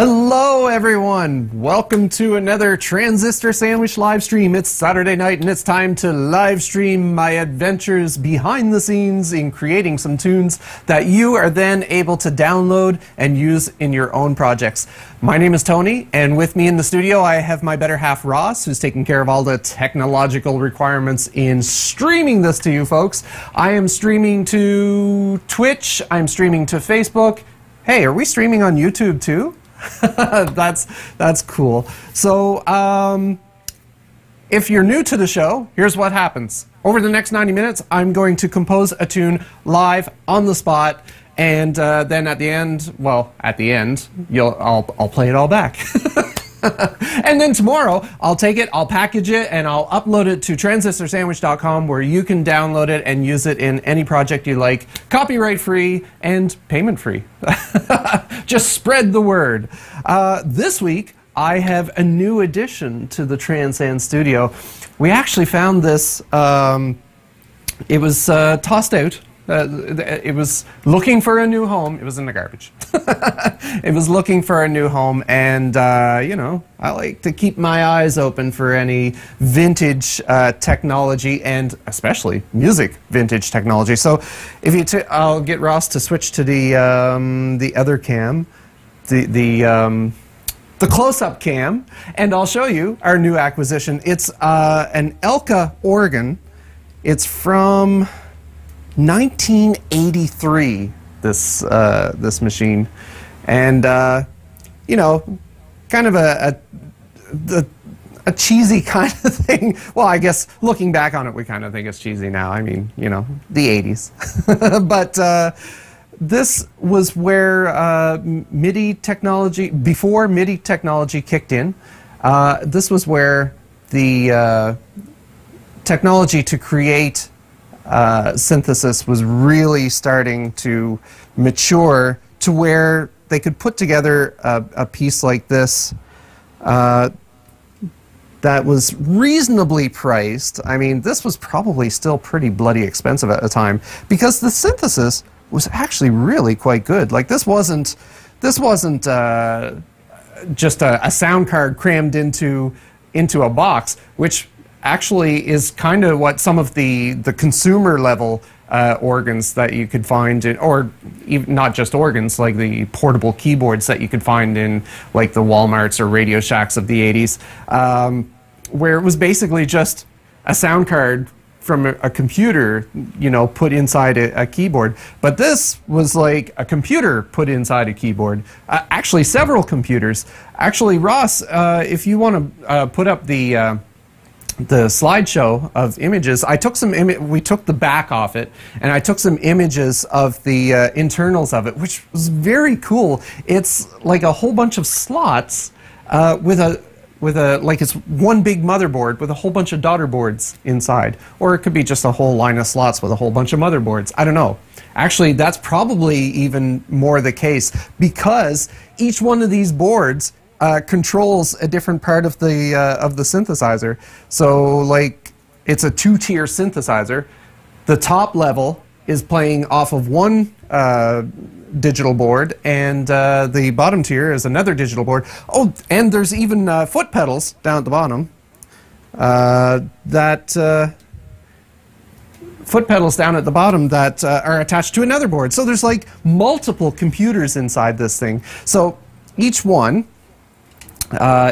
Hello everyone! Welcome to another Transistor Sandwich live stream. It's Saturday night and it's time to live stream my adventures behind the scenes in creating some tunes that you are then able to download and use in your own projects. My name is Tony, and with me in the studio I have my better half Ross, who's taking care of all the technological requirements in streaming this to you folks. I am streaming to Twitch, I'm streaming to Facebook. Hey, are we streaming on YouTube too? That's cool. So if you're new to the show, here's what happens. Over the next 90 minutes, I'm going to compose a tune live on the spot, and then at the end, well, at the end, I'll play it all back. And then tomorrow, I'll take it, I'll package it, and I'll upload it to transistorsandwich.com, where you can download it and use it in any project you like, copyright free and payment free. Just spread the word. This week, I have a new addition to the Transand studio. We actually found this, it was tossed out. It was looking for a new home. It was in the garbage. It was looking for a new home, and you know, I like to keep my eyes open for any vintage technology, and especially music vintage technology. So, if you, I'll get Ross to switch to the other cam, the close-up cam, and I'll show you our new acquisition. It's an Elka organ. It's from 1983, this machine, and you know, kind of a cheesy kind of thing. Well, I guess looking back on it, we kind of think it's cheesy now. I mean, you know, the 80s. But this was where MIDI technology, before MIDI technology kicked in, this was where the technology to create synthesis was really starting to mature to where they could put together a piece like this that was reasonably priced. I mean, this was probably still pretty bloody expensive at the time, because the synthesis was actually really quite good. Like, this wasn't just a sound card crammed into a box, which actually is kind of what some of the consumer level organs that you could find in, or even not just organs, like the portable keyboards that you could find in like the Walmarts or Radio Shacks of the 80s, where it was basically just a sound card from a computer, you know, put inside a keyboard. But this was like a computer put inside a keyboard. Actually, several computers. Actually, Ross, if you want to put up the slideshow of images, I took some we took the back off it, and I took some images of the internals of it, which was very cool. It's like a whole bunch of slots with a like, it's one big motherboard with a whole bunch of daughter boards inside, or it could be just a whole line of slots with a whole bunch of motherboards. I don't know. Actually, that's probably even more the case, because each one of these boards controls a different part of the synthesizer. So, like, it's a two-tier synthesizer. The top level is playing off of one digital board, and the bottom tier is another digital board. Oh, and there's even foot pedals down at the bottom. Foot pedals down at the bottom that are attached to another board. So there's like multiple computers inside this thing. So each one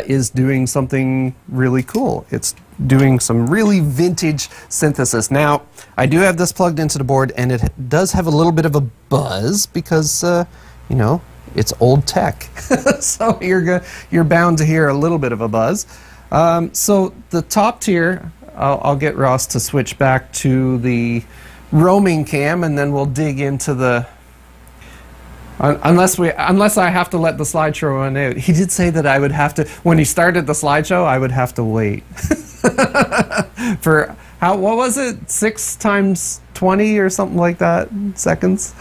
is doing something really cool. It's doing some really vintage synthesis. Now, I do have this plugged into the board, and it does have a little bit of a buzz because, you know, it's old tech. So you're bound to hear a little bit of a buzz. So the top tier, I'll get Ross to switch back to the roaming cam, and then we'll dig into the... Unless I have to let the slideshow run out. He did say that I would have to, when he started the slideshow, I would have to wait. For, what was it? 6 times 20 or something like that seconds?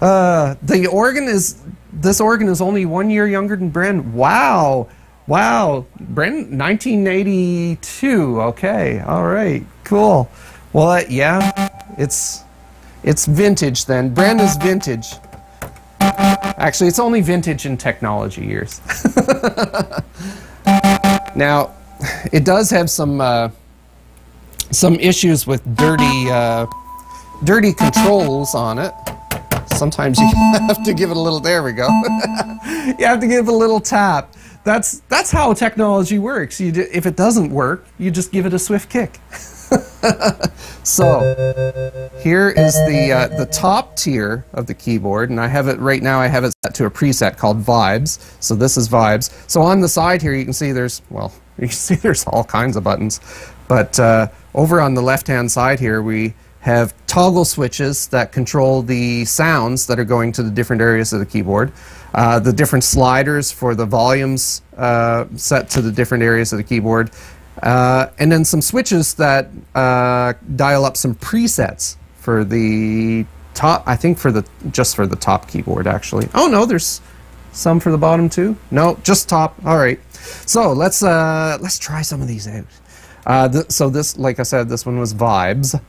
The organ is, this organ is only 1 year younger than Bren. Wow. Wow. Bren, 1982. Okay. All right. Cool. Well, yeah, it's vintage then. Bren is vintage. Actually, it's only vintage in technology years. Now, it does have some issues with dirty controls on it. Sometimes you have to give it a little. There we go. You have to give it a little tap. That's how technology works. If it doesn't work, you just give it a swift kick. So here is the top tier of the keyboard, and I have it right now. I have it set to a preset called Vibes. So this is Vibes. So on the side here, you can see there's all kinds of buttons, but over on the left-hand side here, we have toggle switches that control the sounds that are going to the different areas of the keyboard. The different sliders for the volumes set to the different areas of the keyboard. And then some switches that dial up some presets for the top, I think just for the top keyboard actually. Oh no, there's some for the bottom too? No, just top. All right. So let's try some of these out. So this, like I said, this one was Vibes.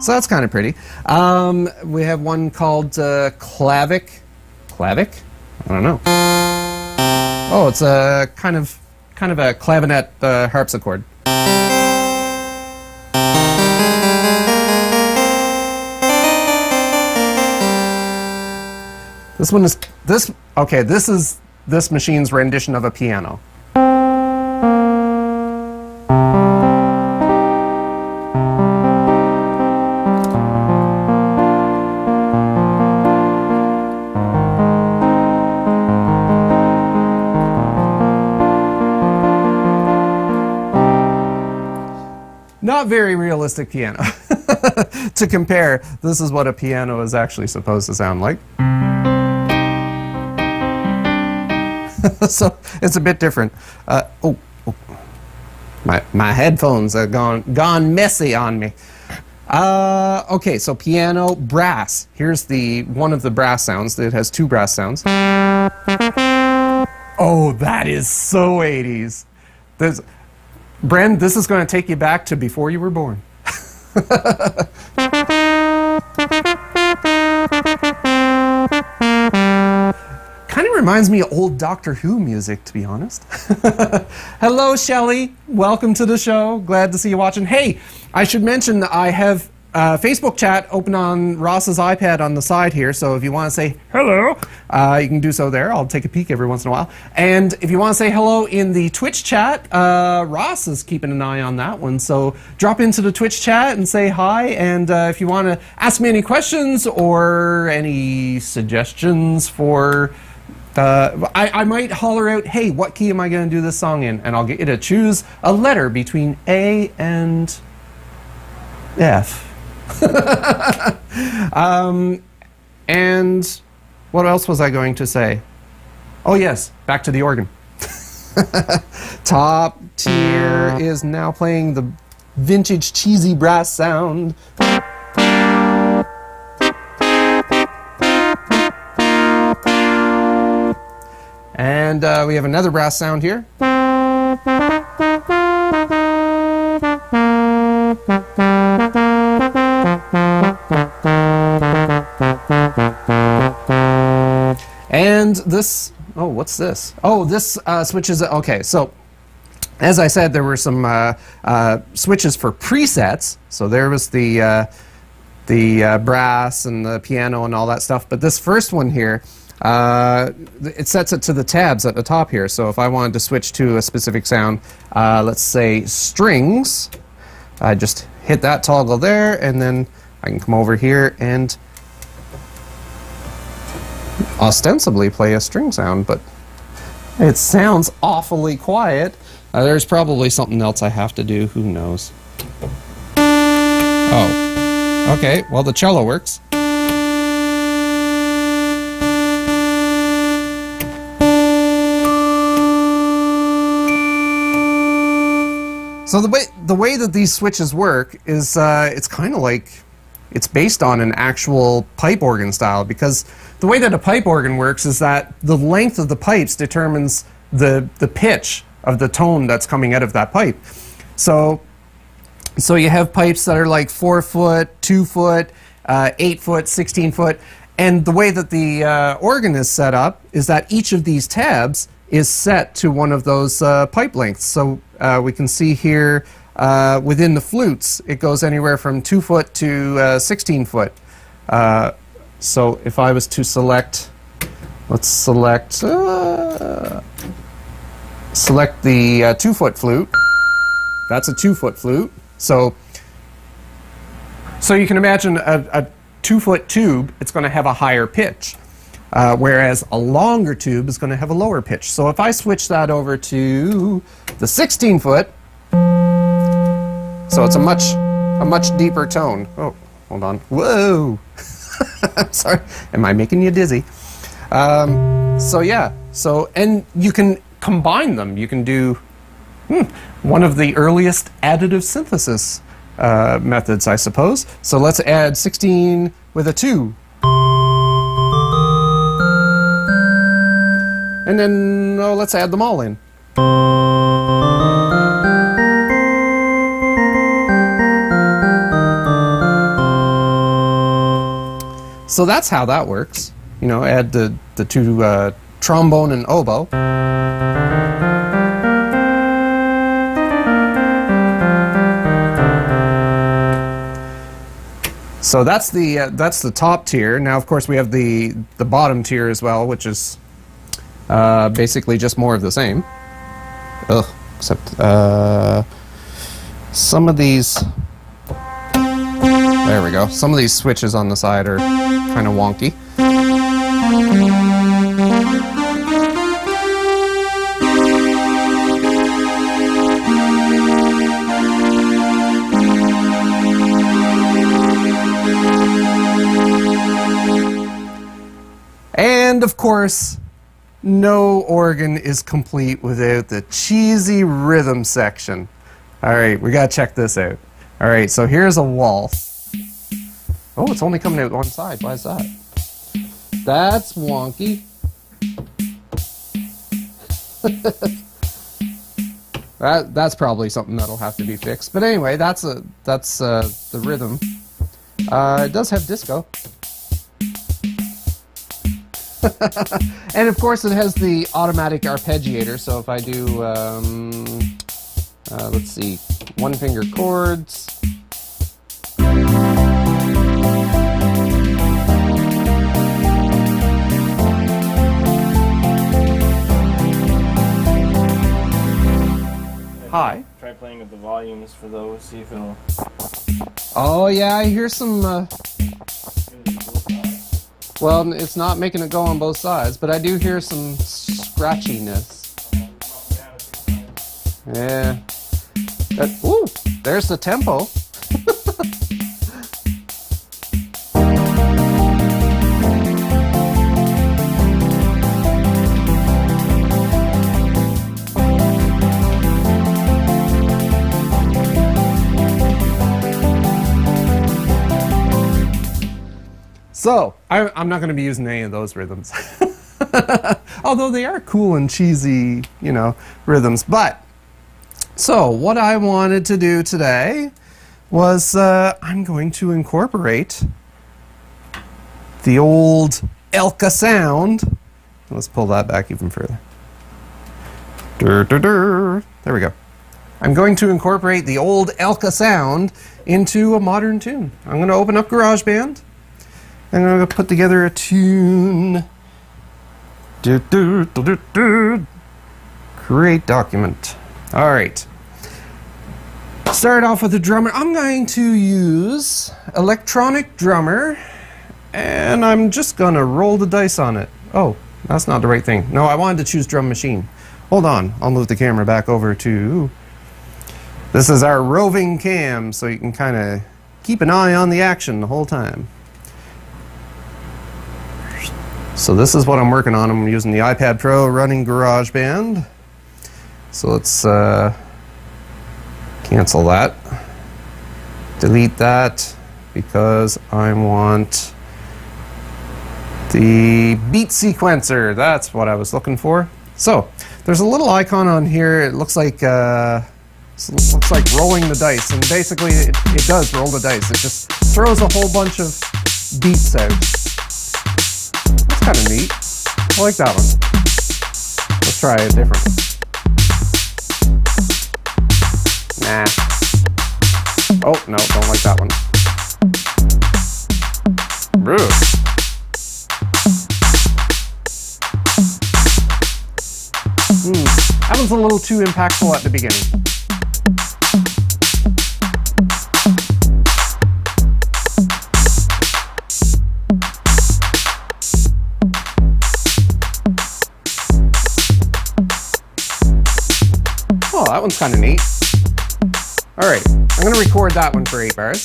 So that's kind of pretty. We have one called Clavic. Clavic? I don't know. Oh, it's a kind of a clavinet harpsichord. This one is okay. This is this machine's rendition of a piano. Not very realistic piano. To compare, this is what a piano is actually supposed to sound like. So it's a bit different. My headphones are gone messy on me. Okay, so piano, brass. Here's one of the brass sounds. It has two brass sounds. Oh, that is so 80s. Bren, this is going to take you back to before you were born. Kind of reminds me of old Doctor Who music, to be honest. Hello, Shelley. Welcome to the show. Glad to see you watching. Hey, I should mention that I have Facebook chat open on Ross's iPad on the side here, so if you want to say hello, you can do so there. I'll take a peek every once in a while. And if you want to say hello in the Twitch chat, Ross is keeping an eye on that one, so drop into the Twitch chat and say hi, and if you want to ask me any questions or any suggestions for... I might holler out, hey, what key am I going to do this song in? And I'll get you to choose a letter between A and F. And what else was I going to say? Oh yes, back to the organ. Top tier is now playing the vintage cheesy brass sound. And we have another brass sound here. And this, oh, what's this? Oh, this switches, okay, so as I said, there were some switches for presets. So there was the brass and the piano and all that stuff. But this first one here, it sets it to the tabs at the top here. So if I wanted to switch to a specific sound, let's say strings, I just hit that toggle there, and then I can come over here and ostensibly play a string sound, but it sounds awfully quiet. There's probably something else I have to do, who knows. Oh, okay, well the cello works. So the way that these switches work is it's kind of like it's based on an actual pipe organ style, because the way that a pipe organ works is that the length of the pipes determines the pitch tone that's coming out of that pipe. So you have pipes that are like 4 foot, 2 foot, 8 foot, 16 foot, and the way that the organ is set up is that each of these tabs is set to one of those pipe lengths. So we can see here within the flutes, it goes anywhere from 2 foot to 16 foot. So if I was to select, let's select the 2 foot flute. That's a 2 foot flute. So you can imagine a 2 foot tube, it's going to have a higher pitch, whereas a longer tube is going to have a lower pitch. So if I switch that over to the 16 foot, so it's a much deeper tone. Oh, hold on. Whoa! I'm sorry. Am I making you dizzy? So yeah. So, and you can combine them. You can do one of the earliest additive synthesis methods, I suppose. So let's add 16 with a 2. And then let's add them all in. So that's how that works. You know, add the 2 trombone and oboe. So that's the top tier. Now, of course, we have the bottom tier as well, which is basically just more of the same. Ugh, except some of these. There we go. Some of these switches on the side are kind of wonky. And of course, no organ is complete without the cheesy rhythm section. All right, we gotta check this out. All right, so here's a waltz. Oh, it's only coming out one side. Why is that? That's wonky. That's probably something that'll have to be fixed. But anyway, that's the rhythm. It does have disco. And of course it has the automatic arpeggiator, so if I do, let's see, 1-finger chords. Hi. Try playing with the volumes for those, see if it'll... Oh yeah, I hear some... Well, it's not making it go on both sides, but I do hear some scratchiness. Yeah. Ooh, there's the tempo. So, I'm not going to be using any of those rhythms. Although they are cool and cheesy, you know, rhythms. But, so what I wanted to do today was I'm going to incorporate the old Elka sound. Let's pull that back even further. There we go. I'm going to incorporate the old Elka sound into a modern tune. I'm going to open up GarageBand. I'm going to put together a tune. Create document. All right. Start off with the drummer. I'm going to use electronic drummer, and I'm just going to roll the dice on it. Oh, that's not the right thing. No, I wanted to choose drum machine. Hold on. I'll move the camera back over to... This is our roving cam, so you can kind of keep an eye on the action the whole time. So this is what I'm working on. I'm using the iPad Pro running GarageBand. So let's cancel that. Delete that because I want the beat sequencer. That's what I was looking for. So there's a little icon on here. It looks like rolling the dice, and basically it does roll the dice. It just throws a whole bunch of beats out. That's kind of neat. I like that one. Let's try a different one. Nah. Oh, no, don't like that one. Rude. That one's a little too impactful at the beginning. Oh, that one's kind of neat. All right, I'm going to record that one for 8 bars.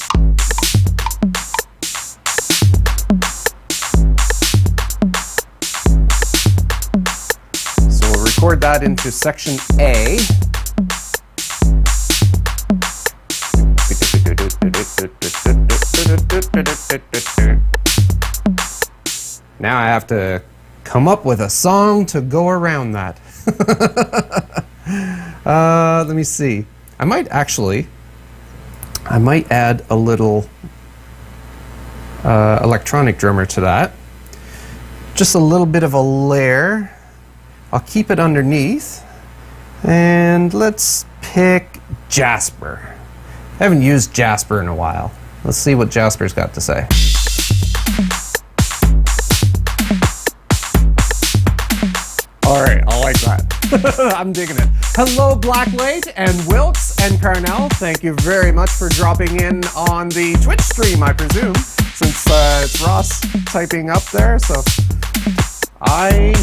So we'll record that into section A. Now I have to come up with a song to go around that. Let me see. I might add a little electronic drummer to that. Just a little bit of a layer. I'll keep it underneath. And let's pick Jasper. I haven't used Jasper in a while. Let's see what Jasper's got to say. All right, I like that. I'm digging it. Hello, Blacklate and Wilkes and Carnell. Thank you very much for dropping in on the Twitch stream, I presume, since it's Ross typing up there. So I'm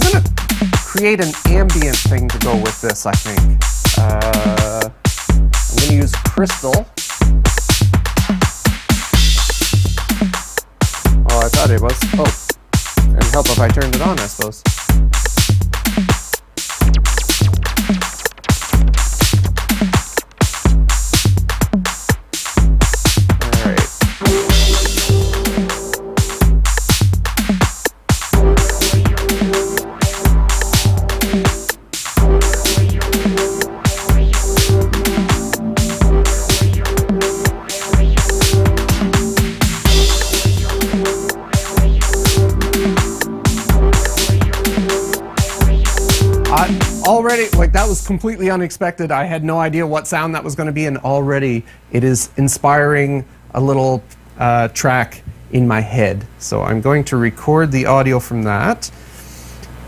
going to create an ambient thing to go with this, I think. I'm going to use Crystal. Oh, I thought it was. Oh. And help if I turned it on, I suppose. All right. Already, like, that was completely unexpected. I had no idea what sound that was going to be, and already it is inspiring a little track in my head. So I'm going to record the audio from that.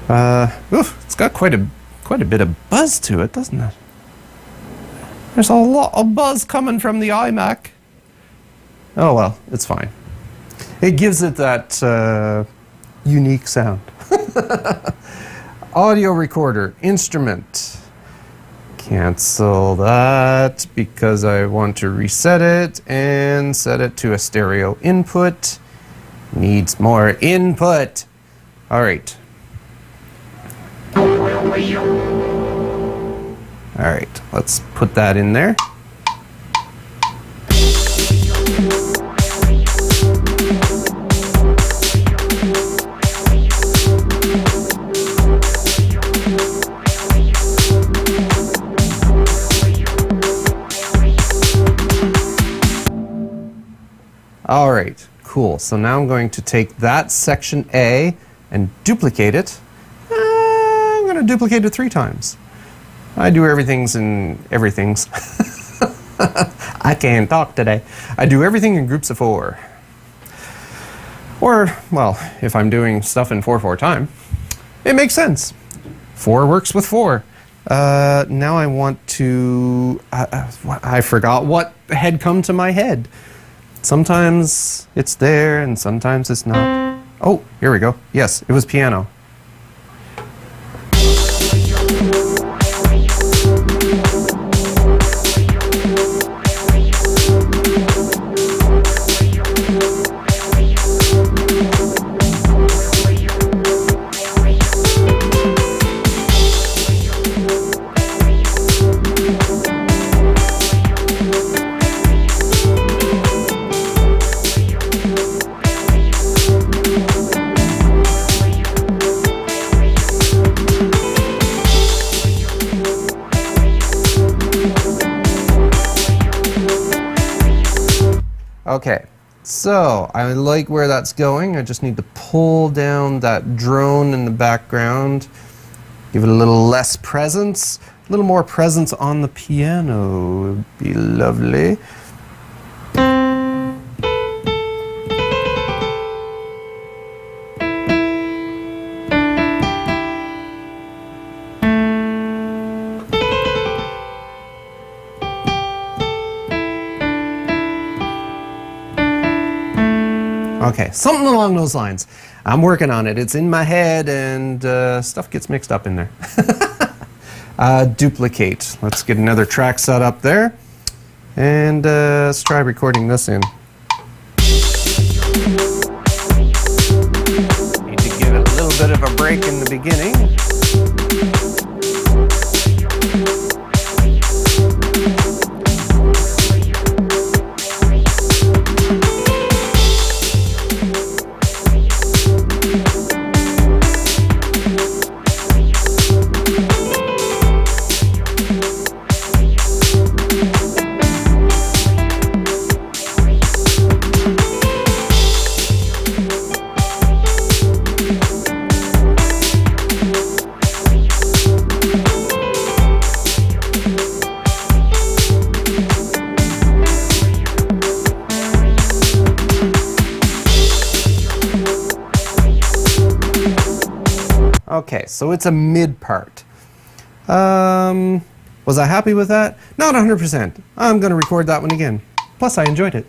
It's got quite a bit of buzz to it, doesn't it? There's a lot of buzz coming from the iMac. Oh well, it's fine. It gives it that unique sound. Audio recorder, instrument. Cancel that because I want to reset it and set it to a stereo input. Needs more input. All right. All right, let's put that in there. All right, cool. So now I'm going to take that section A and duplicate it. I'm going to duplicate it 3 times. I do everything's in everything's. I can't talk today. I do everything in groups of 4. Or, well, if I'm doing stuff in 4/4 time, it makes sense. 4 works with 4. Now I want to... I forgot what had come to my head. Sometimes it's there and sometimes it's not. Oh, here we go. Yes, it was piano. Okay, so I like where that's going. I just need to pull down that drone in the background, give it a little less presence, a little more presence on the piano would be lovely. Okay, something along those lines. I'm working on it. It's in my head and stuff gets mixed up in there. Duplicate. Let's get another track set up there. And let's try recording this in. Need to give it a little bit of a break in the beginning. Okay, so it's a mid part. Was I happy with that? Not 100%. I'm going to record that one again. Plus, I enjoyed it.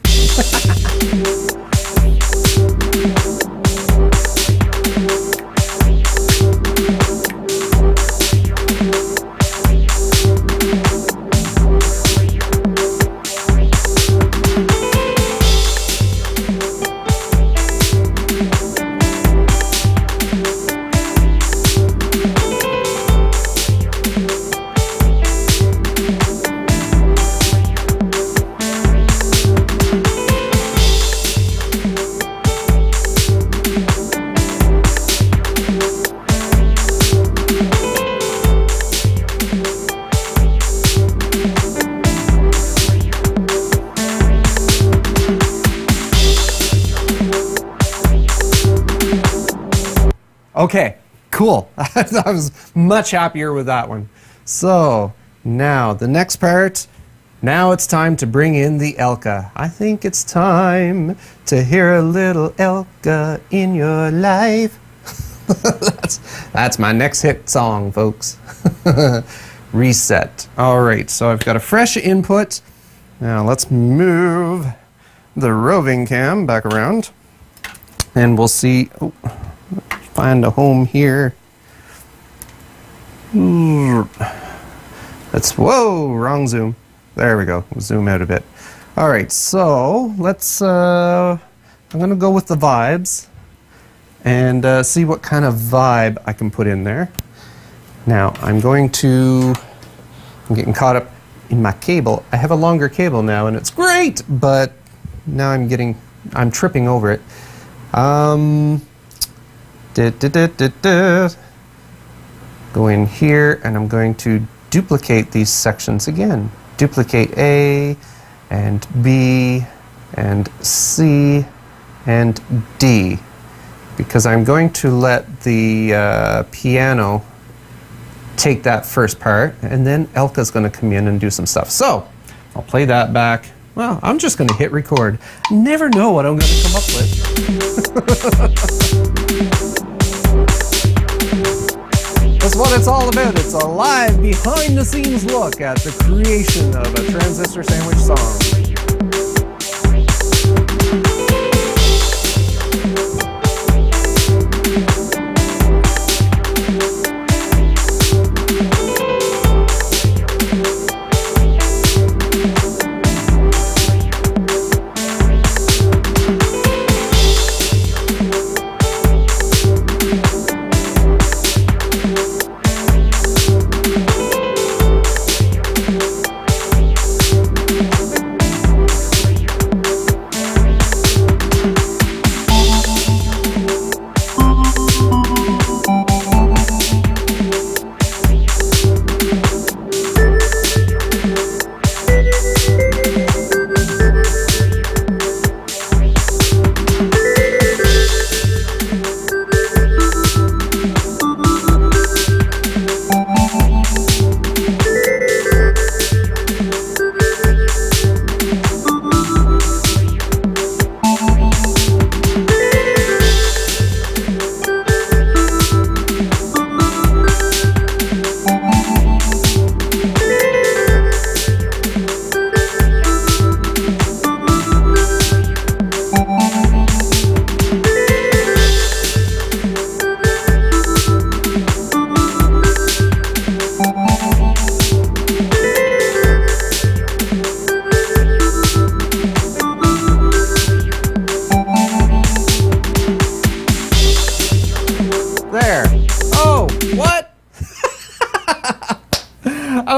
Okay, cool. I was much happier with that one. So now the next part, now it's time to bring in the Elka. I think it's time to hear a little Elka in your life. That's my next hit song, folks. Reset. All right, so I've got a fresh input. Now let's move the roving cam back around and we'll see. Oh, find a home here. That's, whoa, wrong zoom. There we go. We'll zoom out a bit. All right, so let's, I'm going to go with the vibes and see what kind of vibe I can put in there. Now, I'm getting caught up in my cable. I have a longer cable now and it's great, but now I'm tripping over it. Go in here and I'm going to duplicate these sections again. Duplicate A and B and C and D because I'm going to let the piano take that first part and then Elka's going to come in and do some stuff. So I'll play that back. Well, I'm just going to hit record. Never know what I'm going to come up with. That's what it's all about. It's a live, behind-the-scenes look at the creation of a Transistor Sandwich song.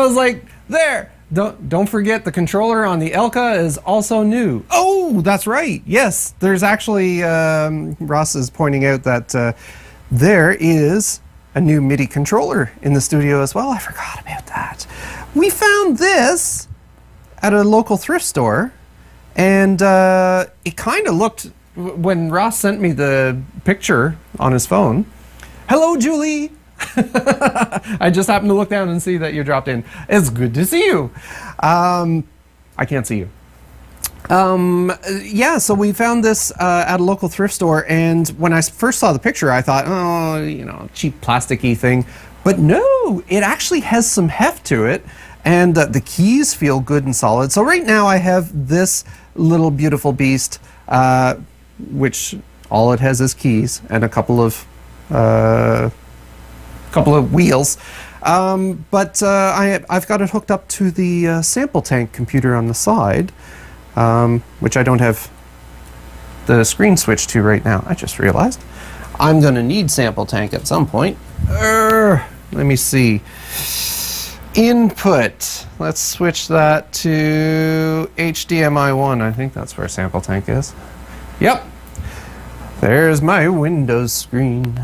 was like, there. Don't forget the controller on the Elka is also new. Oh, that's right. Yes, there's actually, Ross is pointing out that there is a new MIDI controller in the studio as well. I forgot about that. We found this at a local thrift store, and it kind of looked, when Ross sent me the picture on his phone, hello, Julie. I just happened to look down and see that you dropped in. It's good to see you. I can't see you. Yeah, so we found this at a local thrift store, and when I first saw the picture, I thought, oh, you know, cheap plasticky thing. But no, it actually has some heft to it, and the keys feel good and solid. So right now I have this little beautiful beast, which all it has is keys and a couple of wheels. But I've got it hooked up to the sample tank computer on the side, which I don't have the screen switch to right now. I just realized. I'm going to need sample tank at some point. Let me see. Input. Let's switch that to HDMI 1. I think that's where sample tank is. Yep. There's my Windows screen.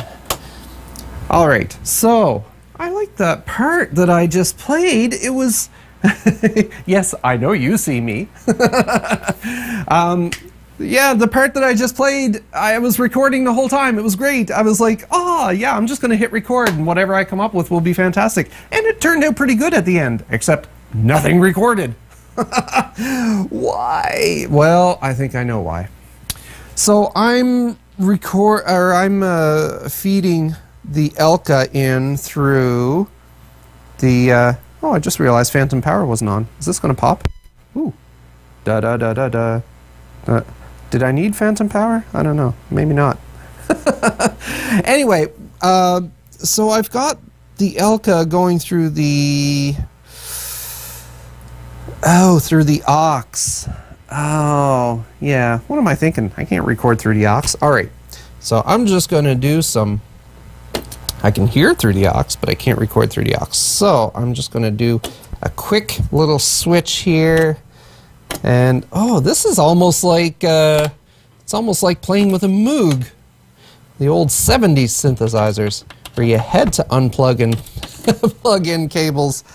All right, so I like that part that I just played. It was, yes, I know you see me. Yeah, the part that I just played, I was recording the whole time. It was great. I was like, oh, yeah, I'm just going to hit record, and whatever I come up with will be fantastic. And it turned out pretty good at the end, except nothing recorded. Why? Well, I think I know why. So I'm feeding the Elka in through the, oh, I just realized phantom power wasn't on. Is this going to pop? Ooh. Da-da-da-da-da. Did I need phantom power? I don't know. Maybe not. Anyway, so I've got the Elka going through the, through the aux. Oh, yeah. What am I thinking? I can't record through the aux. All right. So I'm just going to do some, I can hear through the aux, but I can't record through the aux. So I'm just going to do a quick little switch here. And oh, this is almost like it's almost like playing with a Moog, the old 70s synthesizers, where you had to unplug and plug in cables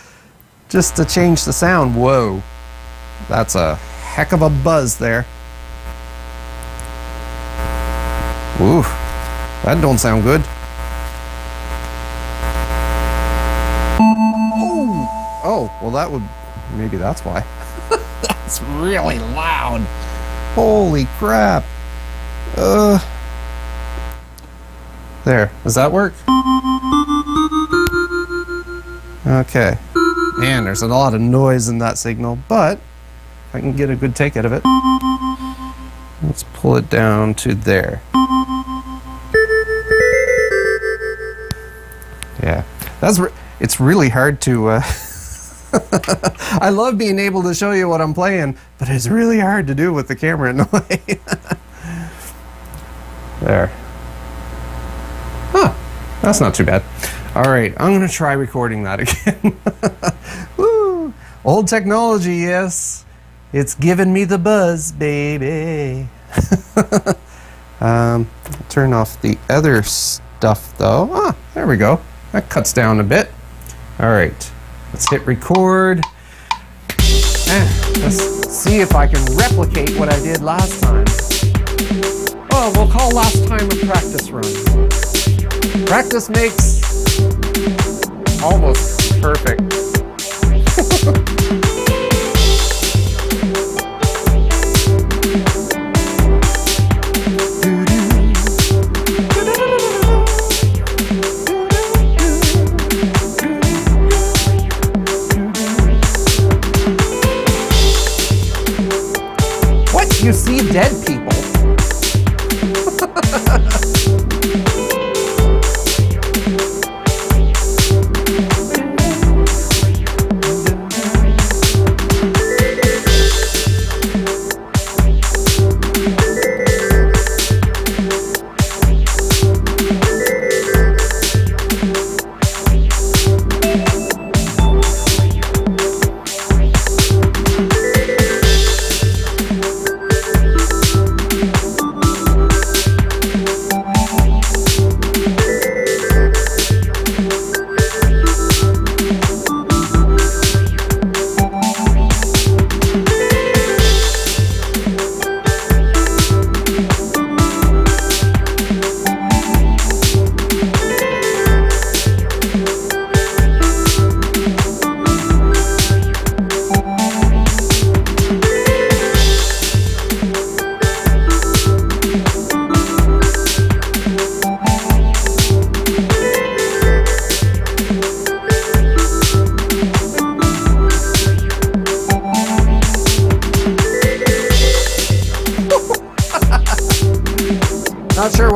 just to change the sound. Whoa, that's a heck of a buzz there. Ooh, that don't sound good. Oh, well, that would, maybe that's why. That's really loud. Holy crap. There, does that work? Okay. Man, there's a lot of noise in that signal, but I can get a good take out of it. Let's pull it down to there. Yeah, it's really hard to, I love being able to show you what I'm playing, but it's really hard to do with the camera in the way. There. Huh, that's not too bad. All right, I'm going to try recording that again. Woo! Old technology, yes. It's giving me the buzz, baby. Turn off the other stuff, though. Ah, there we go. That cuts down a bit. All right. Let's hit record. Let's see if I can replicate what I did last time. Oh, we'll call last time a practice run. Practice makes almost perfect. You see dead people.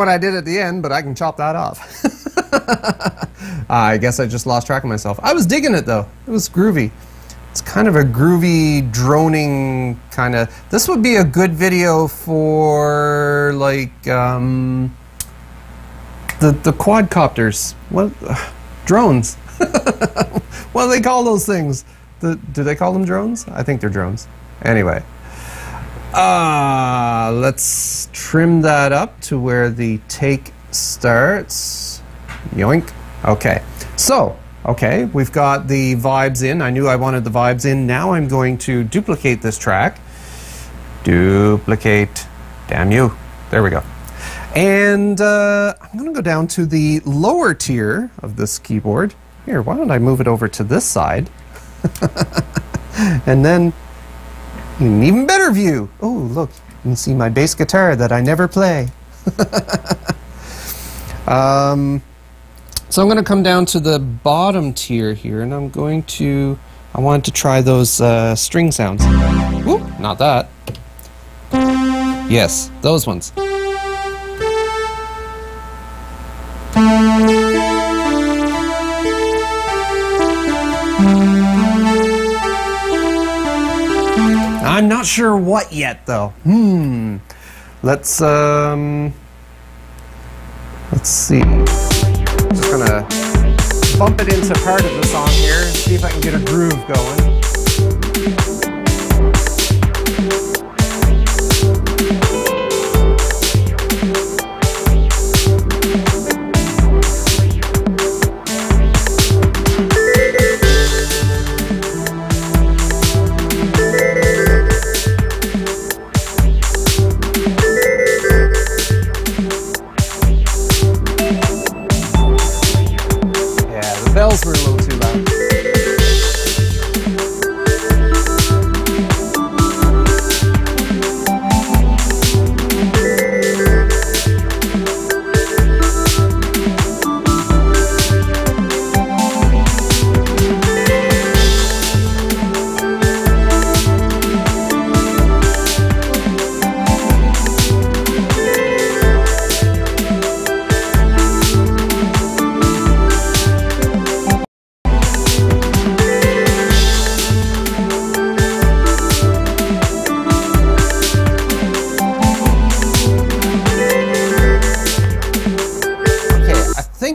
what I did at the end, but I can chop that off. I guess I just lost track of myself. I was digging it though. It was groovy. It's kind of a groovy, droning kind of... This would be a good video for, like, the quadcopters. What? Drones. What do they call those things? Do they call them drones? I think they're drones. Anyway. Let's trim that up to where the take starts. Yoink. Okay. So... Okay, we've got the vibes in. I knew I wanted the vibes in. Now I'm going to duplicate this track. Duplicate. Damn you. There we go. And I'm going to go down to the lower tier of this keyboard. Here, why don't I move it over to this side? And then an even better view. Oh, look, you can see my bass guitar that I never play. So I'm going to come down to the bottom tier here, and I wanted to try those string sounds. Whoop, not that. Yes, those ones. I'm not sure what yet, though. Let's see. Just gonna bump it into part of the song here and see if I can get a groove going. Bells were a little too loud.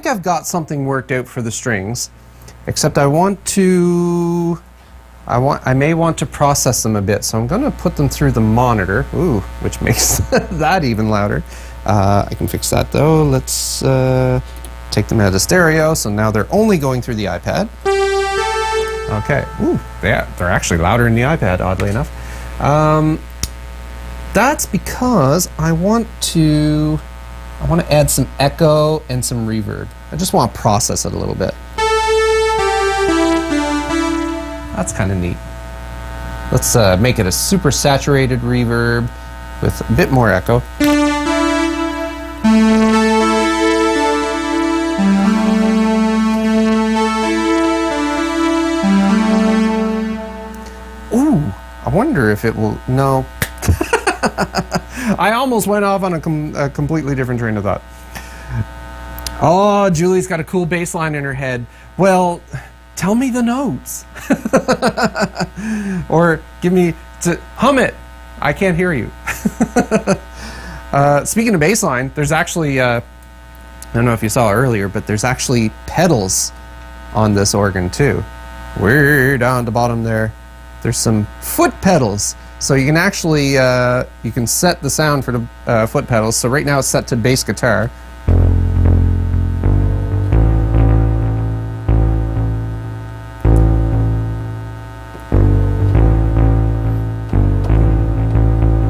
I've got something worked out for the strings, except I may want to process them a bit, so I'm going to put them through the monitor, which makes that even louder. I can fix that though. Let's take them out of stereo, so now they're only going through the iPad. Okay, yeah, they're actually louder in the iPad, oddly enough. That's because I want to add some echo and some reverb. I just want to process it a little bit. That's kind of neat. Let's make it a super saturated reverb with a bit more echo. Ooh, I wonder if it will... No. I almost went off on a completely different train of thought. Oh, Julie's got a cool bass line in her head. Well, tell me the notes. Or hum it. I can't hear you. Speaking of bass line, there's actually, I don't know if you saw earlier, but there's actually pedals on this organ too. Way down at the bottom there. There's some foot pedals. So you can actually, you can set the sound for the foot pedals. So right now it's set to bass guitar.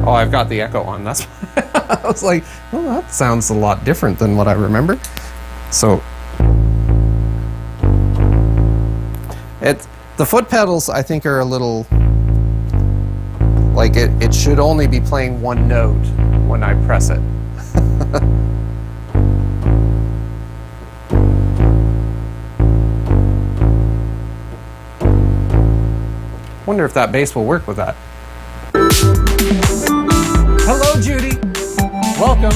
Oh, I've got the echo on. That's why I was like, well, that sounds a lot different than what I remember. So the foot pedals, I think, are a little... Like it should only be playing one note when I press it. Wonder if that bass will work with that. Hello, Judy. Welcome.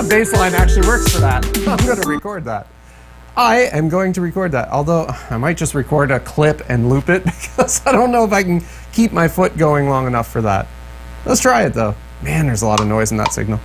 bass line actually works for that. I'm going to record that. I am going to record that, although I might just record a clip and loop it because I don't know if I can keep my foot going long enough for that. Let's try it though. Man, there's a lot of noise in that signal.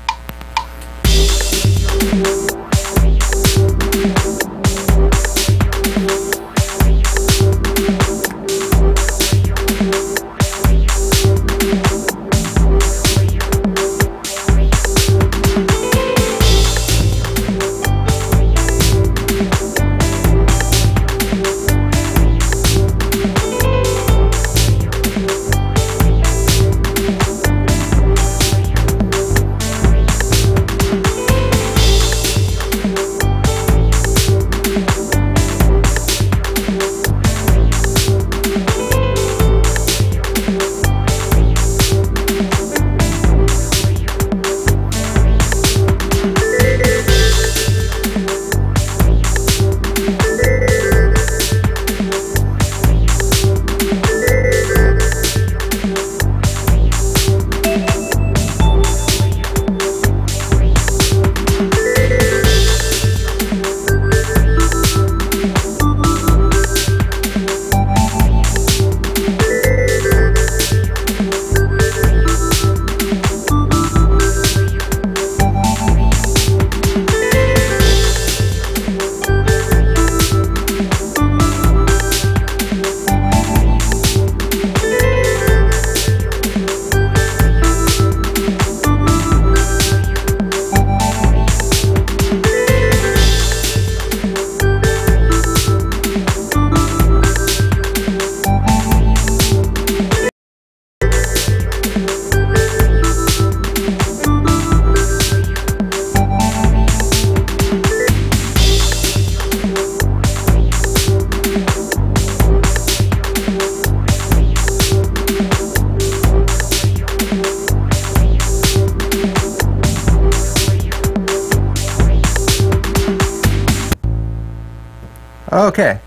Okay.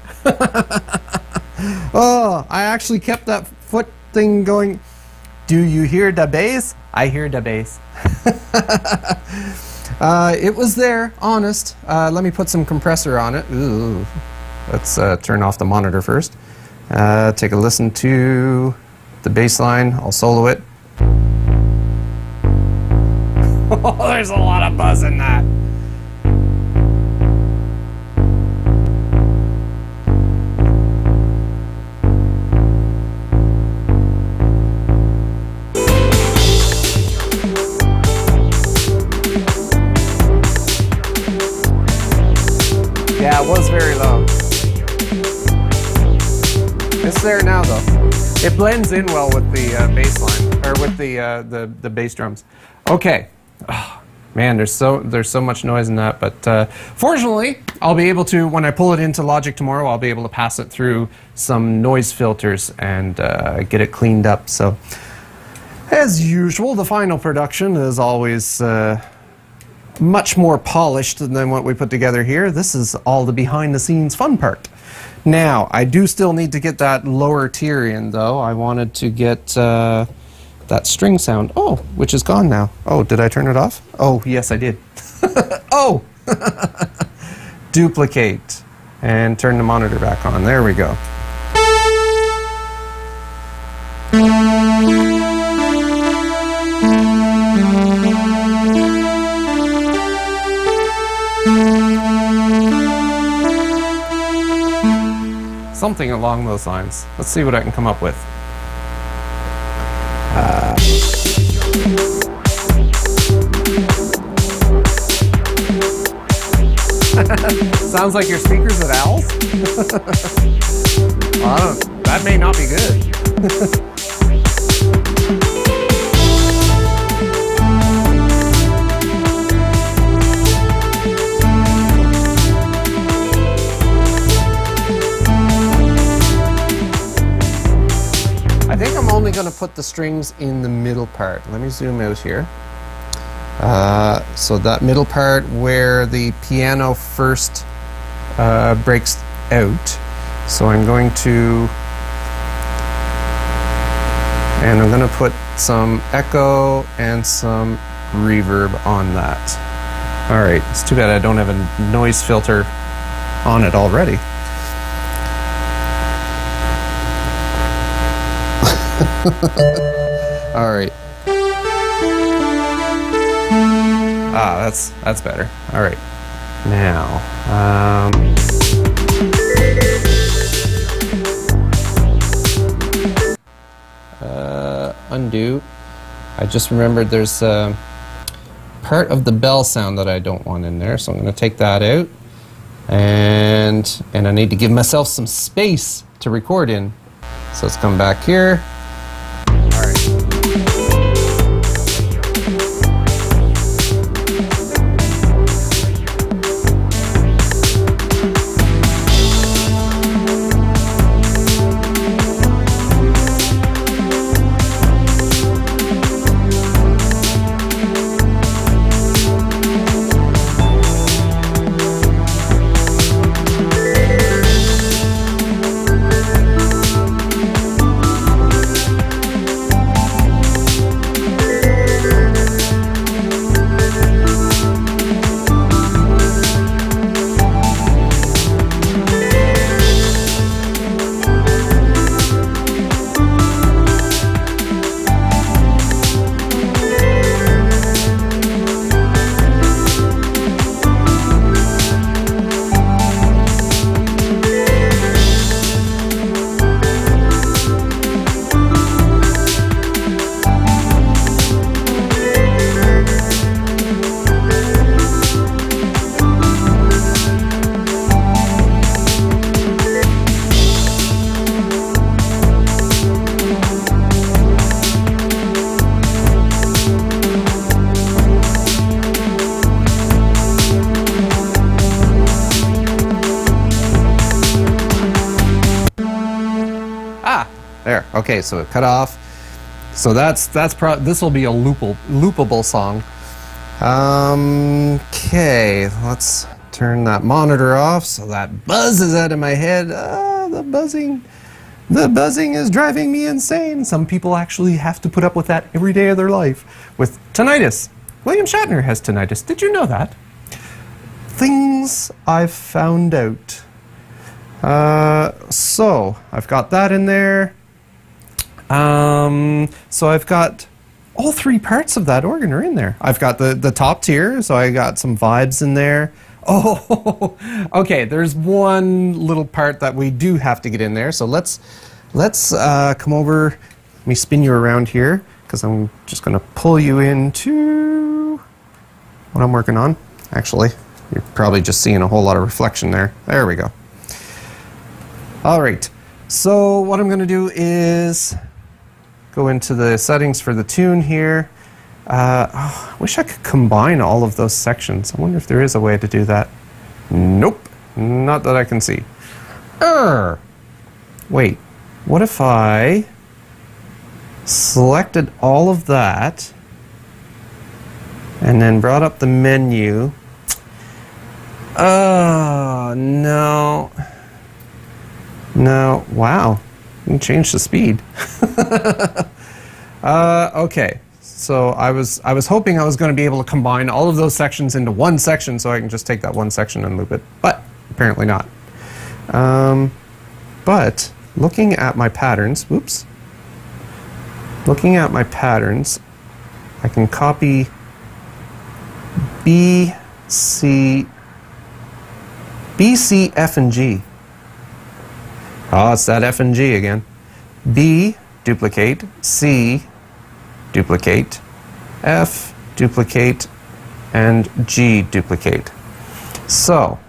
Oh, I actually kept that foot thing going. Do you hear the bass? I hear the bass. It was there, honest. Let me put some compressor on it. Ooh. Let's turn off the monitor first. Take a listen to the bass line. I'll solo it. Oh, there's a lot of buzz in that. Yeah, it was very low. It's there now, though. It blends in well with the bass line, or with the bass drums. Okay. Oh, man, there's so much noise in that, but fortunately, I'll be able to, when I pull it into Logic tomorrow, I'll be able to pass it through some noise filters and get it cleaned up. So, as usual, the final production is always much more polished than what we put together here. This is all the behind-the-scenes fun part. Now, I do still need to get that lower tier in, though. I wanted to get that string sound. Oh, which is gone now. Oh, did I turn it off? Oh, yes, I did. Oh! Duplicate. And turn the monitor back on. There we go. Something along those lines. Let's see what I can come up with. Sounds like your speakers at Owl's? Well, that may not be good. I think I'm only going to put the strings in the middle part. Let me zoom out here. So that middle part where the piano first breaks out. So I'm going to, and I'm going to put some echo and some reverb on that. Alright, it's too bad I don't have a noise filter on it already. Alright. Ah, that's better. Alright. Now, undo. I just remembered there's part of the bell sound that I don't want in there, so I'm going to take that out. And I need to give myself some space to record in. So let's come back here. There. Okay, so it cut off. So this will be a loopable song. Okay, let's turn that monitor off so that buzz is out of my head. The buzzing is driving me insane. Some people actually have to put up with that every day of their life with tinnitus. William Shatner has tinnitus. Did you know that? Things I've found out. So I've got that in there. So I've got all three parts of that organ are in there. I've got the top tier, so I got some vibes in there. Oh, okay, there's one little part that we do have to get in there. So let's come over. Let me spin you around here, because I'm just going to pull you into what I'm working on. Actually, you're probably just seeing a whole lot of reflection there. There we go. All right, so what I'm going to do is go into the settings for the tune here. I wish I could combine all of those sections. I wonder if there is a way to do that. Nope, not that I can see. Wait, what if I selected all of that and then brought up the menu? Oh, no. No, wow. You can change the speed. Okay, so I was hoping I was going to be able to combine all of those sections into one section so I can just take that one section and loop it, but apparently not. But looking at my patterns, whoops. Looking at my patterns, I can copy B, C, F, and G. Oh, it's that F and G again. B, duplicate. C, duplicate. F, duplicate. And G, duplicate. So,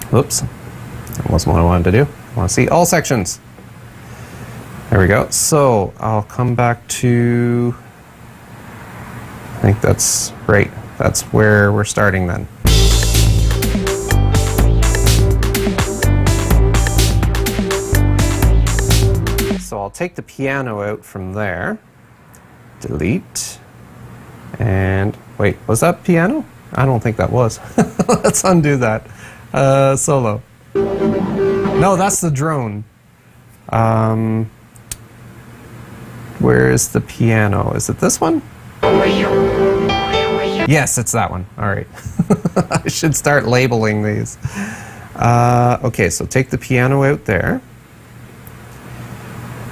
whoops. That wasn't what I wanted to do. I want to see all sections. There we go. So, I'll come back to... I think that's right. That's where we're starting then. So I'll take the piano out from there, delete, and wait, was that piano? I don't think that was. Let's undo that. Solo. No, that's the drone. Where is the piano? Is it this one? Yes, it's that one. All right. I should start labeling these. Okay, so take the piano out there.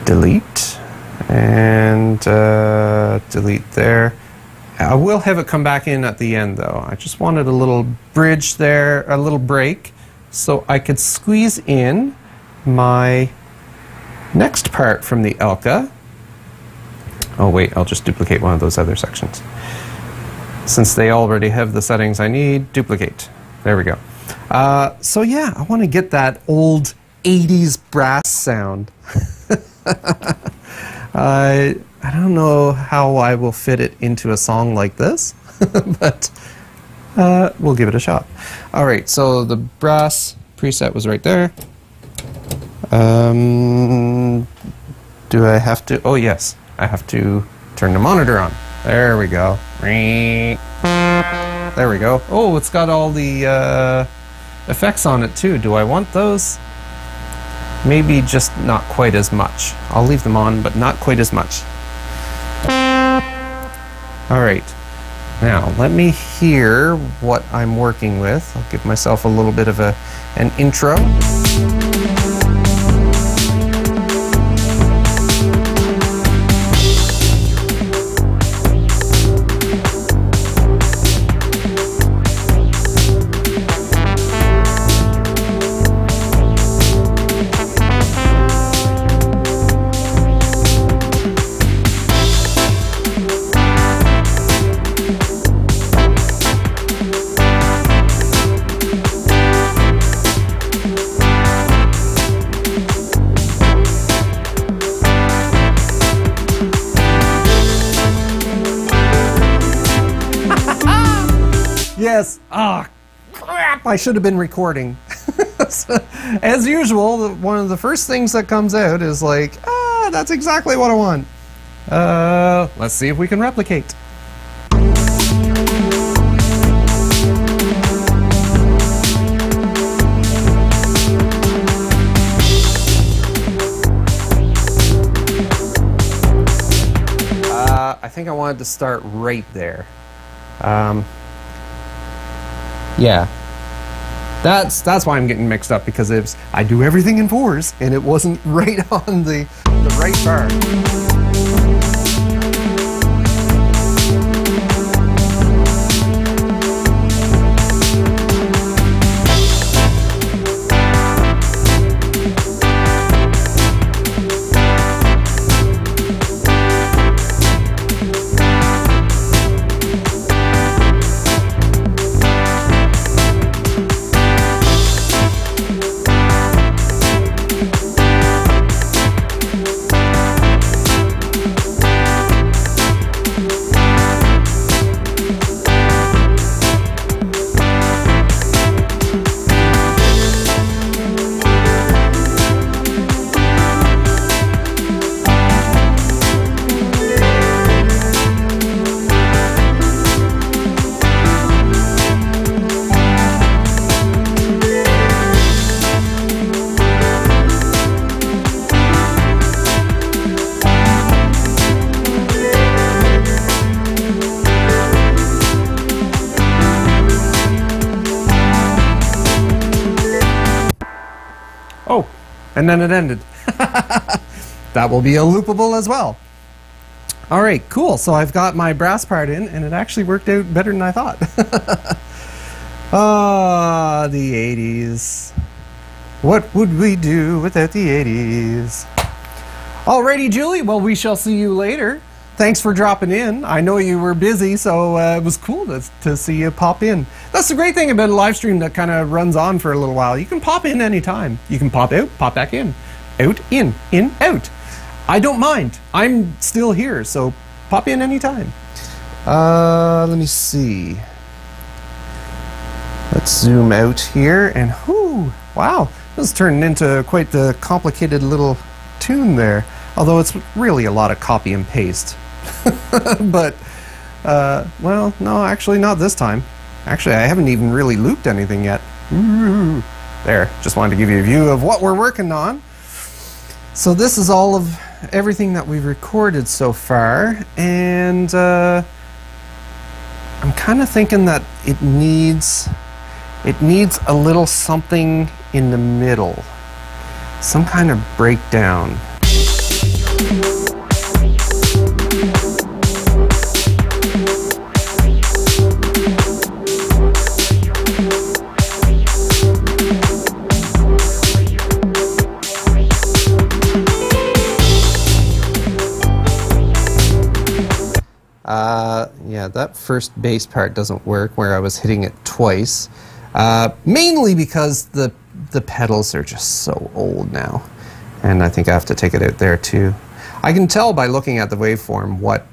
Delete. And delete there. I will have it come back in at the end, though. I just wanted a little bridge there, a little break, so I could squeeze in my next part from the Elka. Oh, wait, I'll just duplicate one of those other sections. Since they already have the settings I need, duplicate. There we go. So yeah, I want to get that old 80s brass sound. I don't know how I will fit it into a song like this, but we'll give it a shot. All right, so the brass preset was right there. Do I have to? Oh yes, I have to turn the monitor on. There we go. There we go. Oh, it's got all the effects on it too. Do I want those? Maybe just not quite as much. I'll leave them on, but not quite as much. All right. Now, let me hear what I'm working with. I'll give myself a little bit of an intro. Yes. Ah, crap! I should have been recording. As usual, one of the first things that comes out is like, that's exactly what I want. Let's see if we can replicate. I think I wanted to start right there. Yeah, that's why I'm getting mixed up, because I do everything in fours and it wasn't right on the right bar. Oh, and then it ended. That will be a loopable as well. All right, cool. So I've got my brass part in, and it actually worked out better than I thought. Ah, the 80s. What would we do without the 80s? Alrighty, Julie. Well, we shall see you later. Thanks for dropping in. I know you were busy, so it was cool to see you pop in. That's the great thing about a live stream that kind of runs on for a little while. You can pop in anytime. You can pop out, pop back in. Out, in, out. I don't mind. I'm still here, so pop in anytime. Let me see. Let's zoom out here, and whoo, wow. This is turning into quite the complicated little tune there. Although it's really a lot of copy and paste. But, well, no, actually not this time. Actually, I haven't even really looped anything yet. Ooh. There, just wanted to give you a view of what we're working on. So this is all of everything that we've recorded so far, and I'm kind of thinking that it needs a little something in the middle. Some kind of breakdown. Yeah, that first bass part doesn't work where I was hitting it twice. Mainly because the pedals are just so old now. And I think I have to take it out there too. I can tell by looking at the waveform what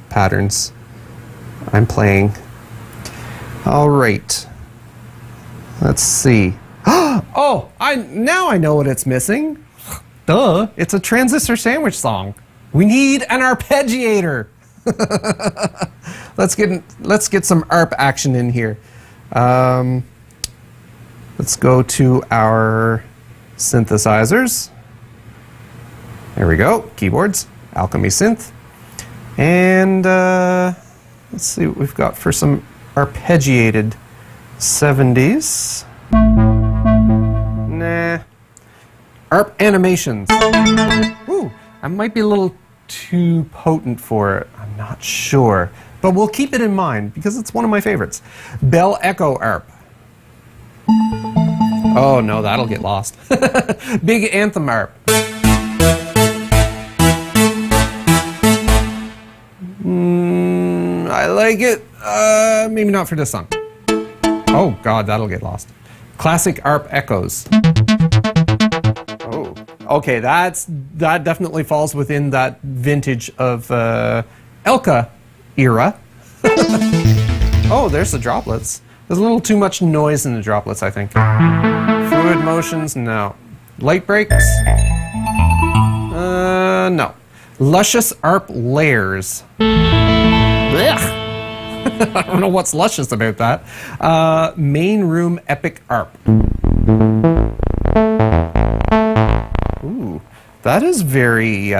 patterns I'm playing. All right. Let's see. Oh, now I know what it's missing. Duh, it's a Transistor sandwich song. We need an arpeggiator. Let's get some ARP action in here. Let's go to our synthesizers. There we go. Keyboards, Alchemy Synth, and let's see what we've got for some arpeggiated 70s. Nah. ARP animations. Ooh, I might be a little too potent for it. I'm not sure, but we'll keep it in mind because it's one of my favorites. Bell Echo ARP. Oh no, that'll get lost. Big Anthem ARP. I like it. Maybe not for this song. Oh god, that'll get lost. Classic ARP Echoes. Oh, okay, that definitely falls within that vintage of Elka era. Oh, there's the droplets. There's a little too much noise in the droplets, I think. Fluid motions, no. Light breaks? No. Luscious ARP layers. Blech. I don't know what's luscious about that. Main room epic ARP. Ooh, that is very,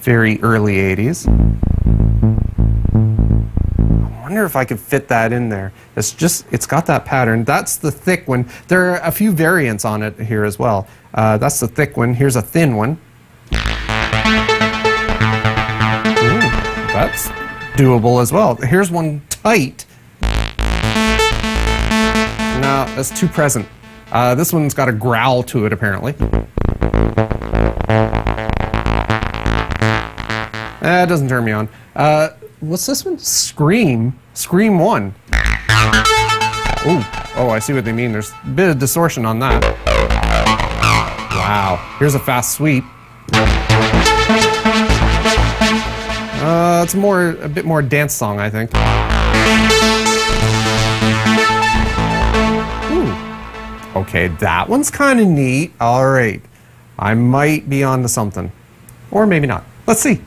very early 80s. I wonder if I could fit that in there. It's got that pattern. That's the thick one. There are a few variants on it here as well. That's the thick one. Here's a thin one. Ooh, that's doable as well. Here's one tight. No, that's too present. This one's got a growl to it, apparently. It doesn't turn me on. What's this one? Scream. Scream 1. Ooh. Oh, I see what they mean. There's a bit of distortion on that. Wow. Here's a fast sweep. It's a bit more dance song, I think. Ooh. Okay, that one's kind of neat. All right. I might be onto something. Or maybe not. Let's see.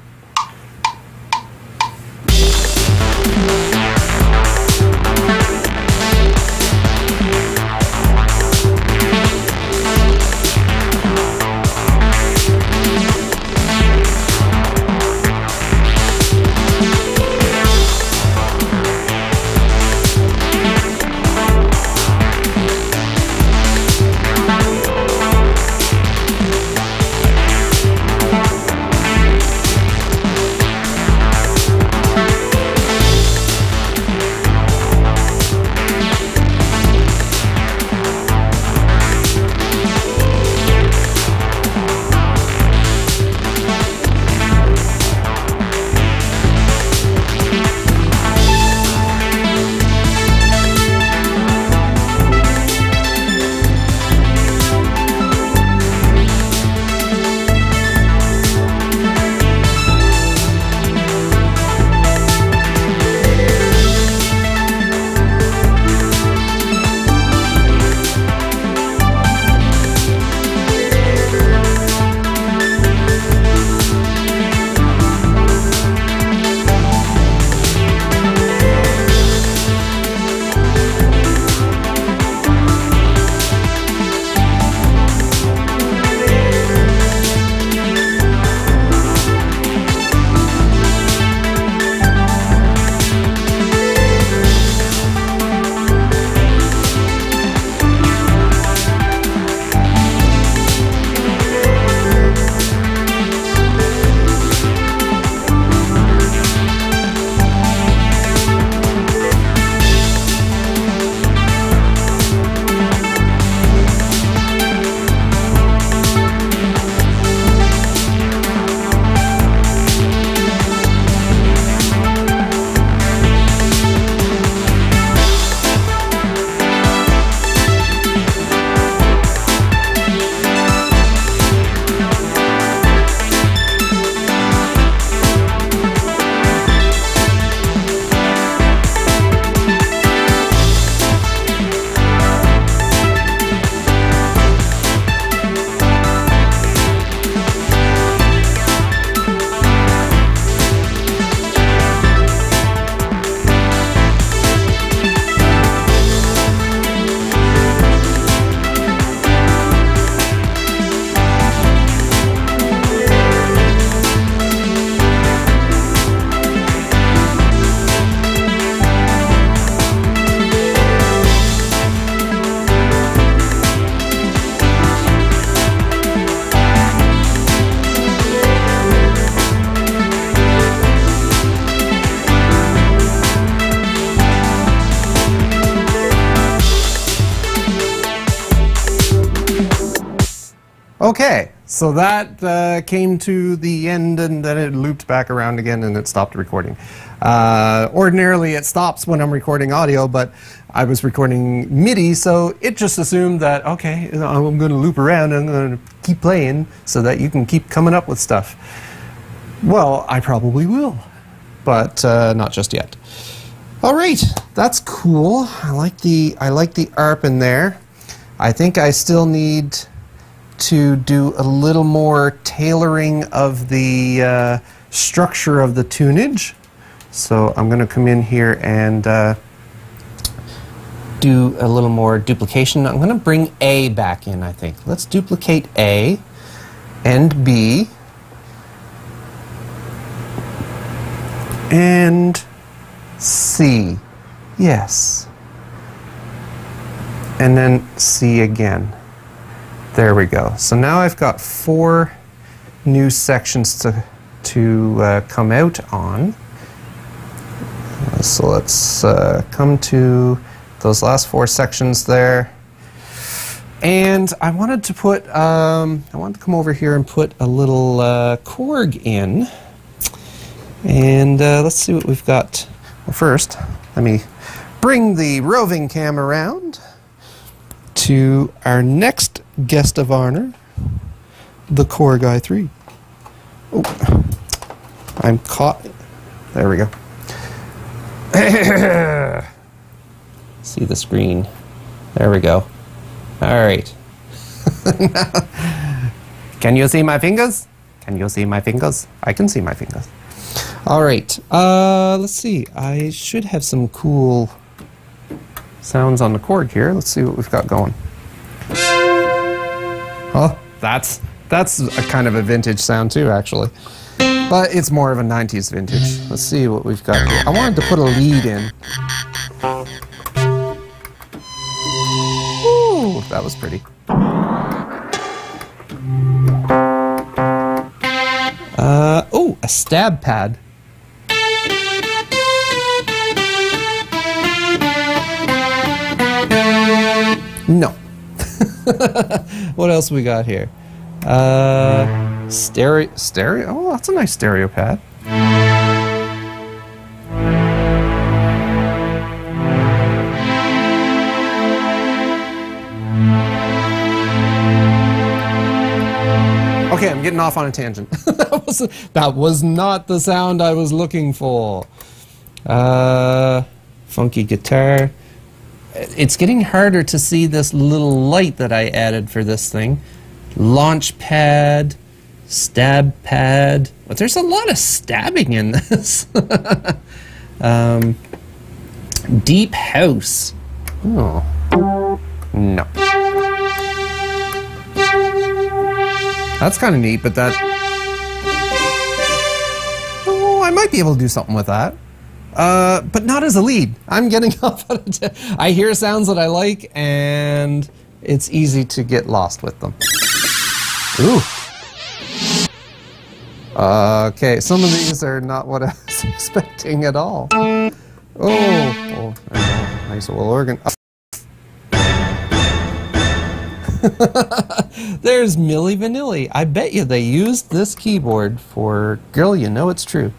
Okay, so that came to the end and then it looped back around again and it stopped recording. Ordinarily it stops when I'm recording audio, but I was recording MIDI, so it just assumed that, okay, I'm going to loop around and I'm going to keep playing so that you can keep coming up with stuff. Well, I probably will, but not just yet. All right, that's cool. I like the ARP in there. I think I still need to do a little more tailoring of the structure of the tunage. So I'm going to come in here and do a little more duplication. I'm going to bring A back in, I think. Let's duplicate A and B and C. Yes. And then C again. There we go. So now I've got 4 new sections to come out on. So let's come to those last 4 sections there. And I wanted to put, I wanted to come over here and put a little Korg in. And let's see what we've got. Well, first, let me bring the roving cam around to our next guest of honor, the Korg i3. Oh, I'm caught. There we go. See the screen. There we go. All right. Can you see my fingers? Can you see my fingers? I can see my fingers. All right. Let's see. I should have some cool sounds on the Korg here. Let's see what we've got going. Oh, that's a kind of a vintage sound too, actually. But it's more of a 90s vintage. Let's see what we've got here. I wanted to put a lead in. Ooh, that was pretty. Oh, a stab pad. No. What else we got here? Stereo. Oh, that's a nice stereo pad. Okay, I'm getting off on a tangent. that was not the sound I was looking for. Funky guitar. It's getting harder to see this little light that I added for this thing. Launch pad, stab pad. But there's a lot of stabbing in this. Deep house. Oh, no. That's kind of neat, but that... Oh, I might be able to do something with that. But not as a lead. I'm getting off on a I hear sounds that I like, and it's easy to get lost with them. Ooh. Okay, some of these are not what I was expecting at all. Oh, nice little organ. Oh. There's Milli Vanilli. I bet you they used this keyboard for Girl, You Know It's True.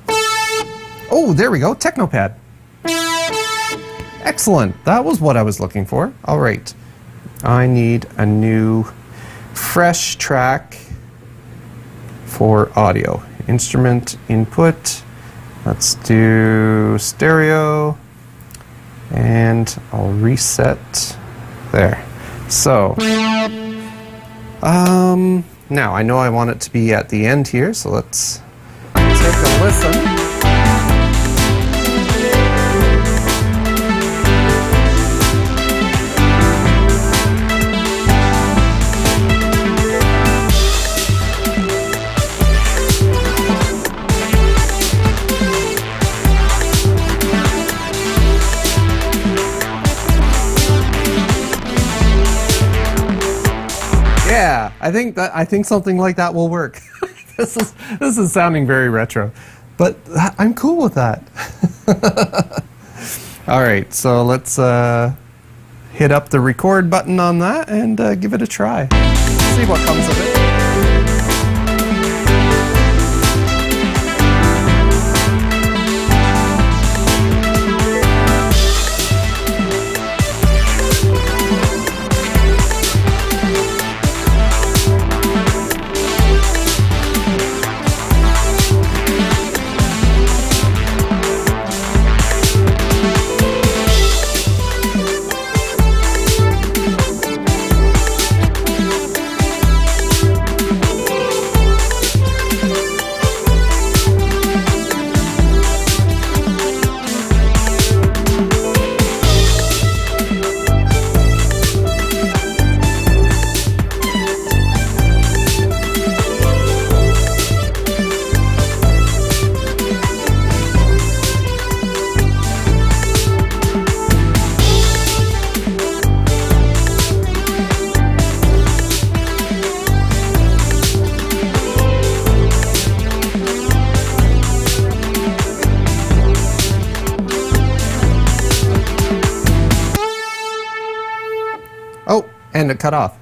Oh, there we go. Technopad. Excellent. That was what I was looking for. All right. I need a new fresh track for audio. Instrument input. Let's do stereo. And I'll reset there. So, now I know I want it to be at the end here, so let's take a listen. Yeah, I think something like that will work. This is sounding very retro, but I'm cool with that. All right, so let's hit up the record button on that and give it a try. See what comes of it. and it cut off.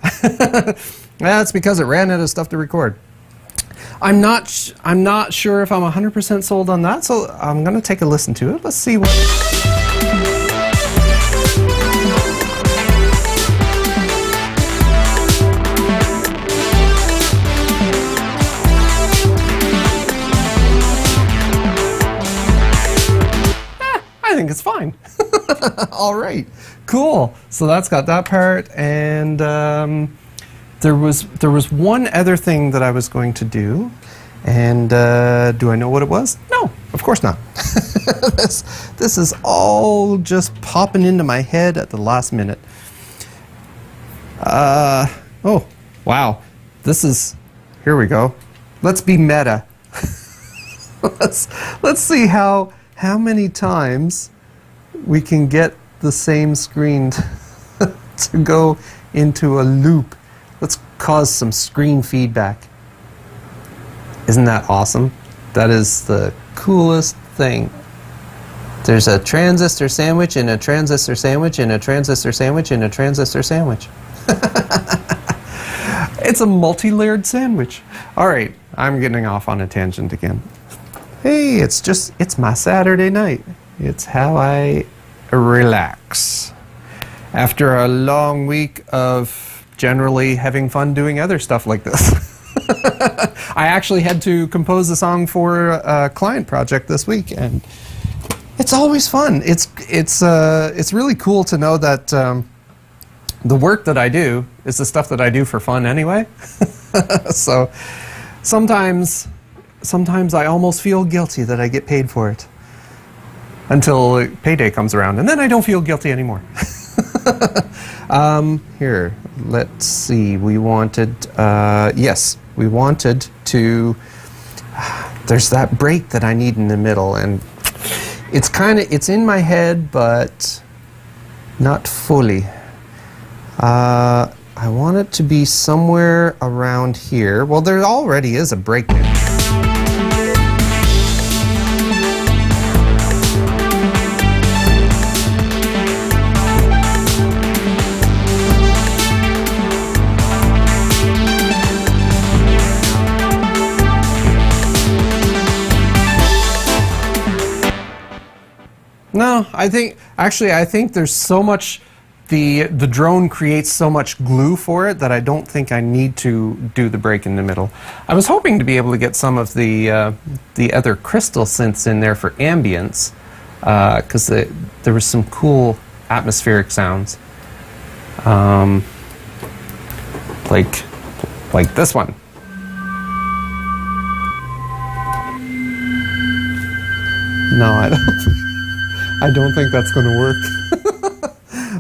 That's because it ran out of stuff to record. I'm not sure if I'm 100% sold on that, so I'm going to take a listen to it. Let's see what... I think it's fine. All right, cool. So that's got that part, and there was one other thing that I was going to do, and do I know what it was? No, of course not. This is all just popping into my head at the last minute. Oh, wow. This is, here we go. Let's be meta. Let's see how many times we can get the same screen to go into a loop. Let's cause some screen feedback. Isn't that awesome? That is the coolest thing. There's a transistor sandwich and a transistor sandwich and a transistor sandwich and a transistor sandwich. It's a multi-layered sandwich. All right, I'm getting off on a tangent again. Hey, it's my Saturday night. It's how I relax. After a long week of generally having fun doing other stuff like this. I actually had to compose a song for a client project this week, and it's always fun. It's really cool to know that the work that I do is the stuff that I do for fun anyway. So sometimes I almost feel guilty that I get paid for it until payday comes around, and then I don't feel guilty anymore. Here, let's see. We wanted, yes, we wanted to. There's that break that I need in the middle, and it's in my head, but not fully. I want it to be somewhere around here. Well, there already is a break there. No, I think there's so much, the drone creates so much glue for it that I don't think I need to do the break in the middle. I was hoping to be able to get some of the other crystal synths in there for ambience, because there was some cool atmospheric sounds, like this one. No, I don't think that's going to work.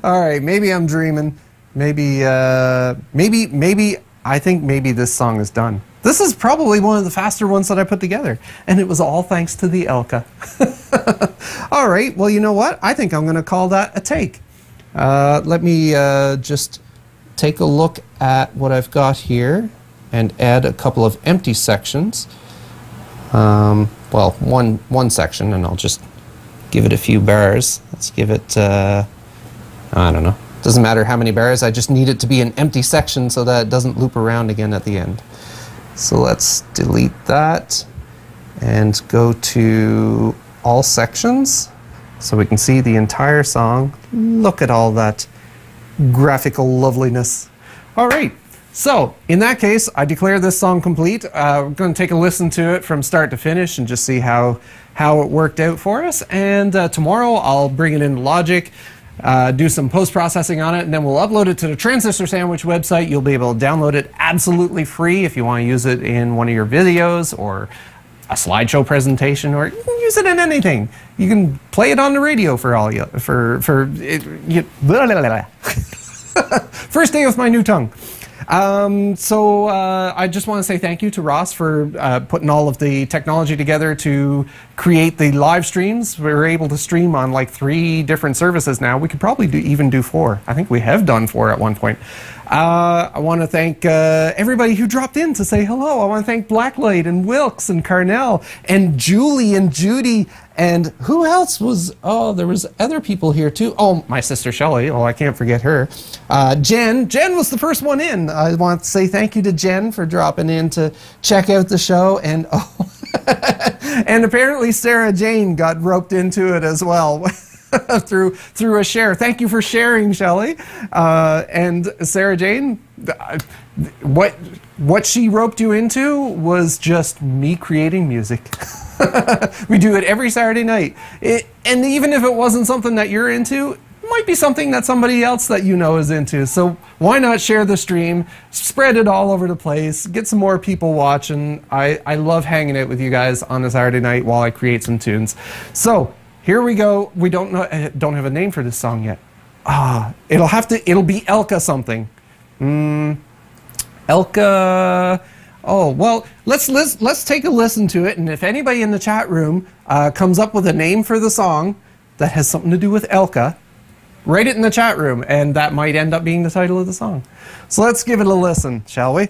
All right, maybe I'm dreaming. Maybe I think maybe this song is done. This is probably one of the faster ones that I put together, and it was all thanks to the Elka. All right, well, you know what? I think I'm going to call that a take. Let me just take a look at what I've got here and add a couple of empty sections. Well, one section, and I'll just give it a few bars. Let's give it, I don't know. Doesn't matter how many bars, I just need it to be an empty section so that it doesn't loop around again at the end. So let's delete that and go to all sections so we can see the entire song. Look at all that graphical loveliness. All right. So, in that case, I declare this song complete. We're going to take a listen to it from start to finish and just see how it worked out for us. And tomorrow I'll bring it in Logic, do some post-processing on it, and then we'll upload it to the Transistor Sandwich website. You'll be able to download it absolutely free if you want to use it in one of your videos or a slideshow presentation, or you can use it in anything. You can play it on the radio for all you, blah, blah, blah. First day with my new tongue. So I just want to say thank you to Ross for putting all of the technology together to create the live streams. We're able to stream on like 3 different services now. We could probably even do 4. I think we have done 4 at one point. I want to thank everybody who dropped in to say hello. I want to thank Blacklight and Wilkes and Carnell and Julie and Judy and who else was, oh, there was other people here too. Oh, my sister Shelley. Oh, I can't forget her. Jen was the first one in. I want to say thank you to Jen for dropping in to check out the show. And oh, and apparently Sarah Jane got roped into it as well. through a share. Thank you for sharing, Shelley. And Sarah Jane, what she roped you into was just me creating music. We do it every Saturday night. And even if it wasn't something that you're into, it might be something that somebody else that you know is into. So why not share the stream, spread it all over the place, get some more people watching. I love hanging out with you guys on a Saturday night while I create some tunes. So here we go. We don't have a name for this song yet. It'll be Elka something. Elka. Oh, well, let's take a listen to it, and if anybody in the chat room comes up with a name for the song that has something to do with Elka, write it in the chat room, and that might end up being the title of the song. So let's give it a listen, shall we?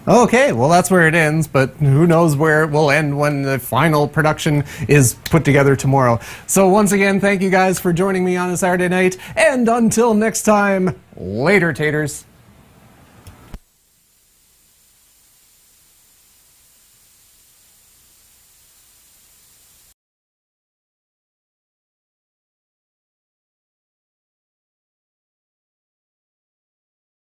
Okay, well that's where it ends, but who knows where it will end when the final production is put together tomorrow. So once again, thank you guys for joining me on a Saturday night, and until next time, later taters.